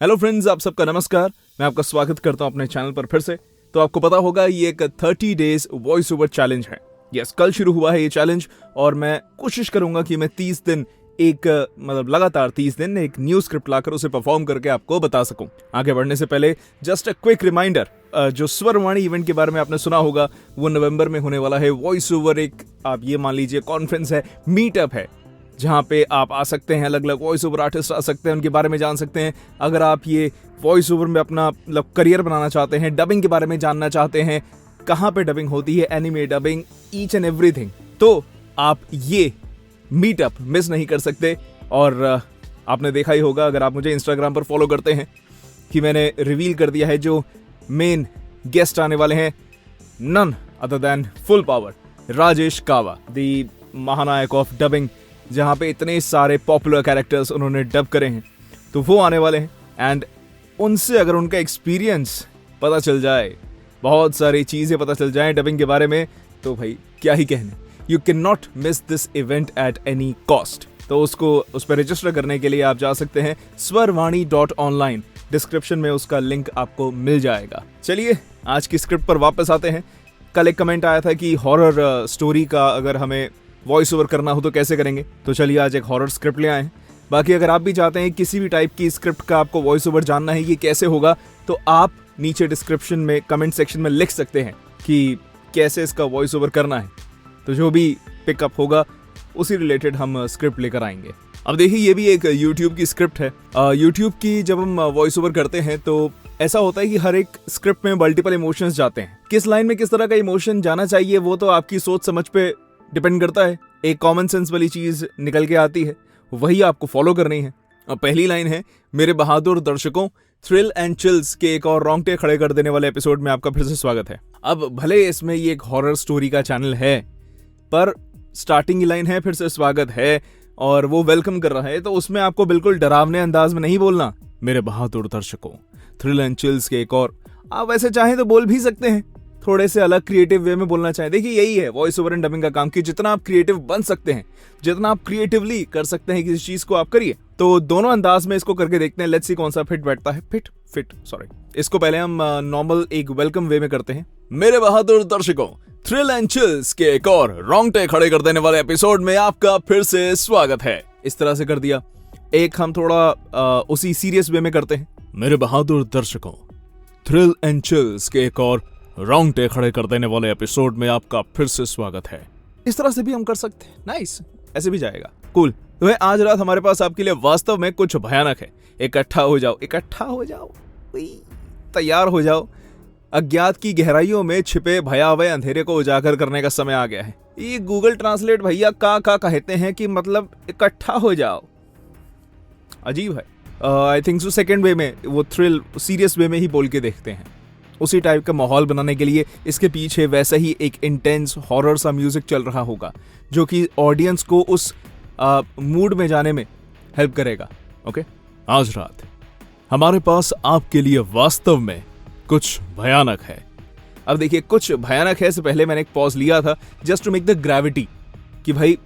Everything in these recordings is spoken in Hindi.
हेलो फ्रेंड्स, आप सबका नमस्कार। मैं आपका स्वागत करता हूं अपने चैनल पर फिर से। तो आपको पता होगा ये एक 30 डेज वॉइस ओवर चैलेंज है। यस, कल शुरू हुआ है ये चैलेंज और मैं कोशिश करूंगा कि मैं 30 दिन लगातार 30 दिन एक न्यू स्क्रिप्ट लाकर उसे परफॉर्म करके आपको बता सकूं। आगे बढ़ने से पहले जस्ट अ क्विक रिमाइंडर, जो स्वरवाणी इवेंट के बारे में आपने सुना होगा वो नवंबर में होने वाला है। वॉइस ओवर एक आप ये मान लीजिए कॉन्फ्रेंस है, मीटअप है, जहाँ पे आप आ सकते हैं, अलग अलग वॉइस ओवर आर्टिस्ट आ सकते हैं, उनके बारे में जान सकते हैं। अगर आप ये वॉइस ओवर में अपना करियर बनाना चाहते हैं, डबिंग के बारे में जानना चाहते हैं, कहाँ पे डबिंग होती है, anime dubbing, each and everything, तो आप ये मीटअप मिस नहीं कर सकते। और आपने देखा ही होगा, अगर आप मुझे इंस्टाग्राम पर फॉलो करते हैं, कि मैंने रिवील कर दिया है जो मेन गेस्ट आने वाले हैं, none other than full power Rajesh Kava, the महानायक ऑफ डबिंग, जहाँ पे इतने सारे पॉपुलर कैरेक्टर्स उन्होंने डब करे हैं, तो वो आने वाले हैं। एंड उनसे अगर उनका एक्सपीरियंस पता चल जाए, बहुत सारी चीज़ें पता चल जाएं डबिंग के बारे में, तो भाई क्या ही कहने। You can not miss this event at any cost. तो उस पर रजिस्टर करने के लिए आप जा सकते हैं swarwani.online। डिस्क्रिप्शन में उसका लिंक आपको मिल जाएगा। चलिए आज की स्क्रिप्ट पर वापस आते हैं। कल एक कमेंट आया था कि हॉरर स्टोरी का अगर हमें वॉइस ओवर करना हो तो कैसे करेंगे, तो चलिए आज एक हॉरर स्क्रिप्ट ले आए हैं। बाकी अगर आप भी चाहते हैं किसी भी टाइप की स्क्रिप्ट का आपको वॉइस ओवर जानना है, ये कैसे होगा, तो आप नीचे डिस्क्रिप्शन में कमेंट सेक्शन में लिख सकते हैं कि कैसे इसका वॉइस ओवर करना है। तो जो भी पिकअप होगा उसी रिलेटेड हम स्क्रिप्ट लेकर आएंगे। अब देखिए, ये भी एक यूट्यूब की स्क्रिप्ट है। यूट्यूब की जब हम वॉइस ओवर करते हैं तो ऐसा होता है कि हर एक स्क्रिप्ट में मल्टीपल इमोशंस जाते हैं। किस लाइन में किस तरह का इमोशन जाना चाहिए वो तो आपकी सोच समझ पे डिपेंड करता है। एक कॉमन सेंस वाली चीज निकल के आती है, वही आपको फॉलो करनी है। और पहली लाइन है, मेरे बहादुर दर्शकों, थ्रिल एंड चिल्स के एक और रोंगटे खड़े कर देने वाले एपिसोड में आपका फिर से स्वागत है। अब भले इसमें ये एक हॉरर स्टोरी का चैनल है, पर स्टार्टिंग की लाइन है फिर से स्वागत है और वो वेलकम कर रहा है, तो उसमें आपको बिल्कुल डरावने अंदाज में नहीं बोलना, मेरे बहादुर दर्शकों, थ्रिल एंड चिल्स के एक और। आप वैसे चाहें तो बोल भी सकते हैं, थोड़े से अलग क्रिएटिव वे में बोलना चाहें। देखिए, यही है वॉइस ओवर एंड डबिंग का काम, कि जितना आप क्रिएटिव बन सकते हैं, जितना आप क्रिएटिवली कर सकते हैं किसी चीज को, आप करिए। तो दोनों अंदाज में इसको करके देखते हैं, लेट्स सी कौन सा फिट बैठता है। इसको पहले हम नॉर्मल एक वेलकम वे में करते हैं। मेरे बहादुर दर्शकों, थ्रिल एंड चिल्स के एक और रोंगटे खड़े कर देने वाले एपिसोड में आपका फिर से स्वागत है। इस तरह से कर दिया। एक हम थोड़ा उसी सीरियस वे में करते हैं। मेरे बहादुर दर्शकों, थ्रिल एंड चिल्स के एक और रोंगटे खड़े कर देने वाले एपिसोड में आपका फिर से स्वागत है। इस तरह से भी हम कर सकते हैं। नाइस, ऐसे भी जाएगा। कूल। तो आज रात हमारे पास आपके लिए वास्तव में कुछ भयानक है। इकट्ठा हो जाओ, तैयार हो जाओ। अज्ञात की गहराइयों में छिपे भयावह अंधेरे को उजागर करने का समय आ गया है। ये गूगल ट्रांसलेट भैया का कहते हैं कि मतलब इकट्ठा हो जाओ। अजीब है। I think so second way में वो थ्रिल सीरियस वे में ही बोल के देखते हैं। उसी टाइप का माहौल बनाने के लिए इसके पीछे वैसा ही एक इंटेंस हॉरर सा म्यूजिक चल रहा होगा, जो कि ऑडियंस को उस मूड में जाने में हेल्प करेगा। ओके, आज रात हमारे पास आपके लिए वास्तव में कुछ भयानक है। अब देखिए, कुछ भयानक है से पहले मैंने एक पॉज लिया था just to make the gravity, कि भाई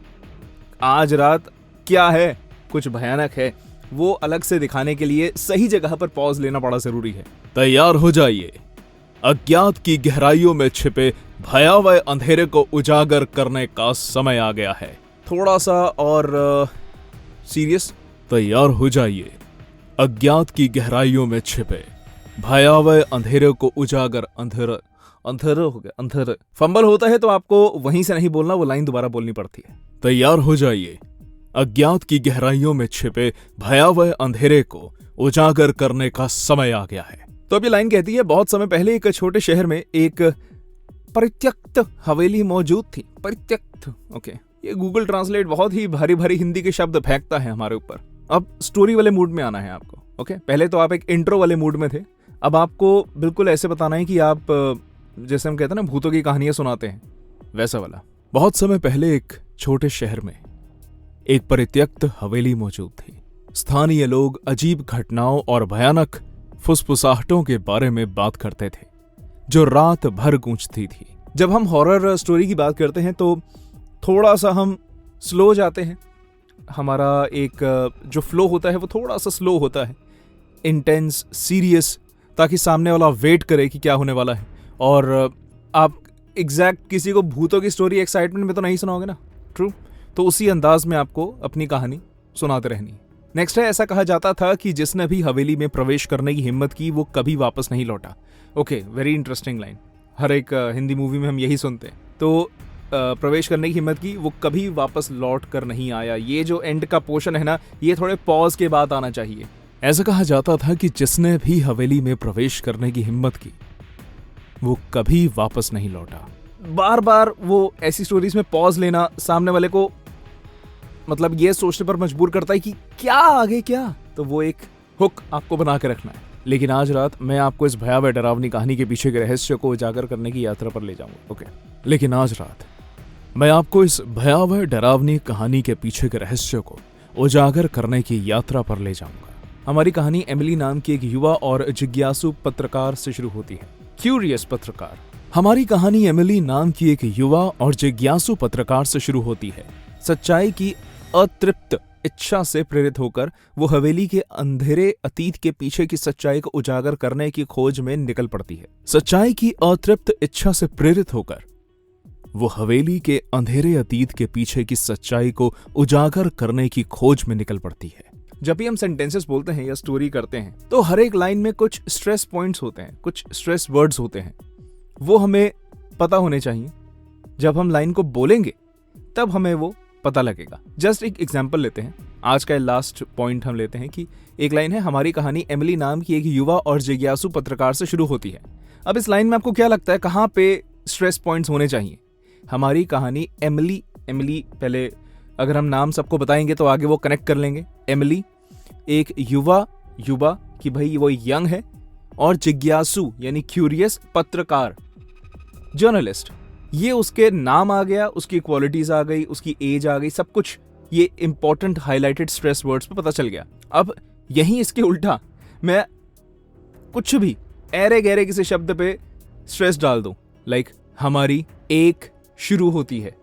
आज रात क्या है, कुछ भयानक है, वो अलग से दिखाने के लिए सही जगह पर पॉज लेना बड़ा जरूरी है। तैयार हो जाइए, अज्ञात की गहराइयों में छिपे भयावह अंधेरे को उजागर करने का समय आ गया है। थोड़ा सा और सीरियस। तैयार हो जाइए, अज्ञात की गहराइयों में छिपे भयावह अंधेरे को उजागर। अंधेरे हो गया, अंधेरे फंबल होता है तो आपको वहीं से नहीं बोलना, वो लाइन दोबारा बोलनी पड़ती है। तैयार हो जाइए, अज्ञात की गहराइयों में छिपे भयावह अंधेरे को उजागर करने का समय आ गया है। तो अब ये लाइन कहती है, बहुत समय पहले एक छोटे शहर में एक परित्यक्त हवेली मौजूद थी। परित्यक्त, ओके। ये गूगल ट्रांसलेट बहुत ही भारी भारी हिंदी के शब्द फेंकता है हमारे ऊपर। अब स्टोरी वाले मूड में आना है आपको। ओके, पहले तो आप एक इंट्रो वाले मूड में थे, अब आपको बिल्कुल ऐसे बताना है कि आप जैसे हम कहते हैं ना भूतों की कहानियां सुनाते हैं, वैसा वाला। बहुत समय पहले एक छोटे शहर में एक परित्यक्त हवेली मौजूद थी। स्थानीय लोग अजीब घटनाओं और भयानक फुसफुसाहटों के बारे में बात करते थे, जो रात भर गूंजती थी। जब हम हॉरर स्टोरी की बात करते हैं तो थोड़ा सा हम स्लो जाते हैं। हमारा एक जो फ्लो होता है वो थोड़ा सा स्लो होता है, इंटेंस, सीरियस, ताकि सामने वाला वेट करे कि क्या होने वाला है। और आप एग्जैक्ट किसी को भूतों की स्टोरी एक्साइटमेंट में तो नहीं सुनाओगे ना, ट्रू। तो उसी अंदाज में आपको अपनी कहानी सुनाते रहनी है। नेक्स्ट है, ऐसा कहा जाता था कि जिसने भी हवेली में प्रवेश करने की हिम्मत की वो कभी वापस नहीं लौटा। Okay, very interesting line. हर एक हिंदी मूवी में हम यही सुनते हैं। तो प्रवेश करने की हिम्मत की वो कभी वापस लौट कर नहीं आया। ये जो एंड का पोर्शन है ना, ये थोड़े पॉज के बाद आना चाहिए। ऐसा कहा जाता था कि जिसने भी हवेली में प्रवेश करने की हिम्मत की वो कभी वापस नहीं लौटा। बार बार वो ऐसी स्टोरीज में पॉज लेना सामने वाले को मतलब ये सोचने पर मजबूर करता है कि क्या आगे क्या, तो वो एक हुक आपको बना के रखना है। लेकिन आज रात मैं आपको इस भयावह डरावनी कहानी के पीछे के रहस्य को उजागर करने की यात्रा पर ले जाऊंगा। ओके, लेकिन आज रात मैं आपको इस भयावह डरावनी कहानी के पीछे के रहस्य को उजागर करने की यात्रा पर ले जाऊंगा। हमारी कहानी एमिली नाम की एक युवा और जिज्ञासु पत्रकार से शुरू होती है। क्यूरियस पत्रकार। हमारी कहानी एमिली नाम की एक युवा और जिज्ञासु पत्रकार से शुरू होती है। सच्चाई की अतृप्त इच्छा से प्रेरित होकर वो हवेली के अंधेरे अतीत के पीछे की सच्चाई को उजागर करने की खोज में निकल पड़ती है। सच्चाई की अतृप्त इच्छा से प्रेरित होकर वो हवेली के अंधेरे अतीत के पीछे की सच्चाई को उजागर करने की खोज में निकल पड़ती है। जब भी हम सेंटेंसेस बोलते हैं या स्टोरी करते हैं तो हर एक लाइन में कुछ स्ट्रेस पॉइंट्स होते हैं, कुछ स्ट्रेस वर्ड्स होते हैं, वो हमें पता होने चाहिए। जब हम लाइन को बोलेंगे तब हमें वो पता लगेगा। जस्ट एक एग्जांपल लेते हैं। आज का लास्ट पॉइंट हम लेते हैं कि एक लाइन है, हमारी कहानी एमिली नाम की एक युवा और जिज्ञासु पत्रकार से शुरू होती है। अब इस लाइन में आपको क्या लगता है कहाँ पे स्ट्रेस पॉइंट्स होने चाहिए? हमारी कहानी एमिली, पहले अगर हम नाम सबको बताएंगे तो आगे वो कनेक्ट कर लेंगे। एमिली एक युवा कि भाई वो यंग है, और जिज्ञासु यानी क्यूरियस, पत्रकार, जर्नलिस्ट। ये उसके नाम आ गया, उसकी क्वालिटीज आ गई, उसकी एज आ गई, सब कुछ ये इंपॉर्टेंट हाईलाइटेड स्ट्रेस वर्ड्स पे पता चल गया। अब यहीं इसके उल्टा मैं कुछ भी ऐरे गहरे किसी शब्द पे स्ट्रेस डाल दूं, लाइक हमारी एक शुरू होती है,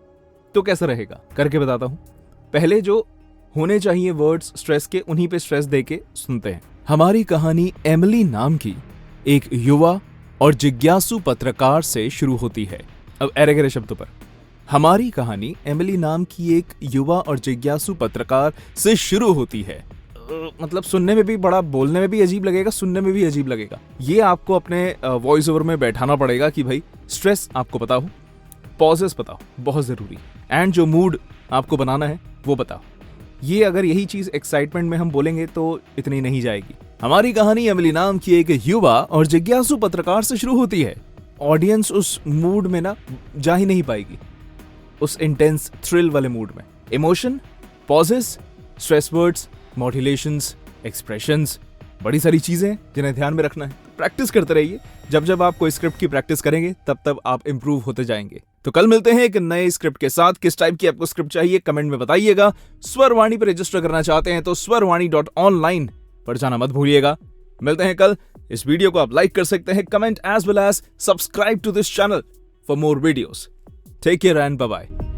तो कैसा रहेगा करके बताता हूं। पहले जो होने चाहिए वर्ड्स स्ट्रेस के, उन्हीं पे स्ट्रेस देके सुनते हैं। हमारी कहानी एमिली नाम की एक युवा और जिज्ञासु पत्रकार से शुरू होती है। अब ऐरे गहरे शब्दों पर, हमारी कहानी एमिली नाम की एक युवा और जिज्ञासु पत्रकार से शुरू होती है। मतलब सुनने में भी बड़ा, बोलने में भी अजीब लगेगा, सुनने में भी अजीब लगेगा। ये आपको अपने वॉइस ओवर में बैठाना पड़ेगा कि भाई स्ट्रेस आपको पता हो, पॉजेस पता हो, बहुत जरूरी, एंड जो मूड आपको बनाना है वो बताओ। ये अगर यही चीज एक्साइटमेंट में हम बोलेंगे तो इतनी नहीं जाएगी। हमारी कहानी एमिली नाम की एक युवा और जिज्ञासु पत्रकार से शुरू होती है। ऑडियंस उस मूड में ना जा ही नहीं पाएगी, उस इंटेंस थ्रिल वाले मूड में। Emotion, pauses, stress words, modulations, expressions, बड़ी सारी चीजें जिन्हें ध्यान में रखना है। प्रैक्टिस करते रहिए। जब जब आप कोई स्क्रिप्ट की प्रैक्टिस करेंगे तब तब आप इंप्रूव होते जाएंगे। तो कल मिलते हैं एक नए स्क्रिप्ट के साथ। किस टाइप की आपको स्क्रिप्ट चाहिए कमेंट में बताइएगा। स्वरवाणी पर रजिस्टर करना चाहते हैं तो swrwani.online पर जाना मत भूलिएगा। मिलते हैं कल। इस वीडियो को आप लाइक कर सकते हैं, comment as well as subscribe to this channel for more videos. Take care and bye bye.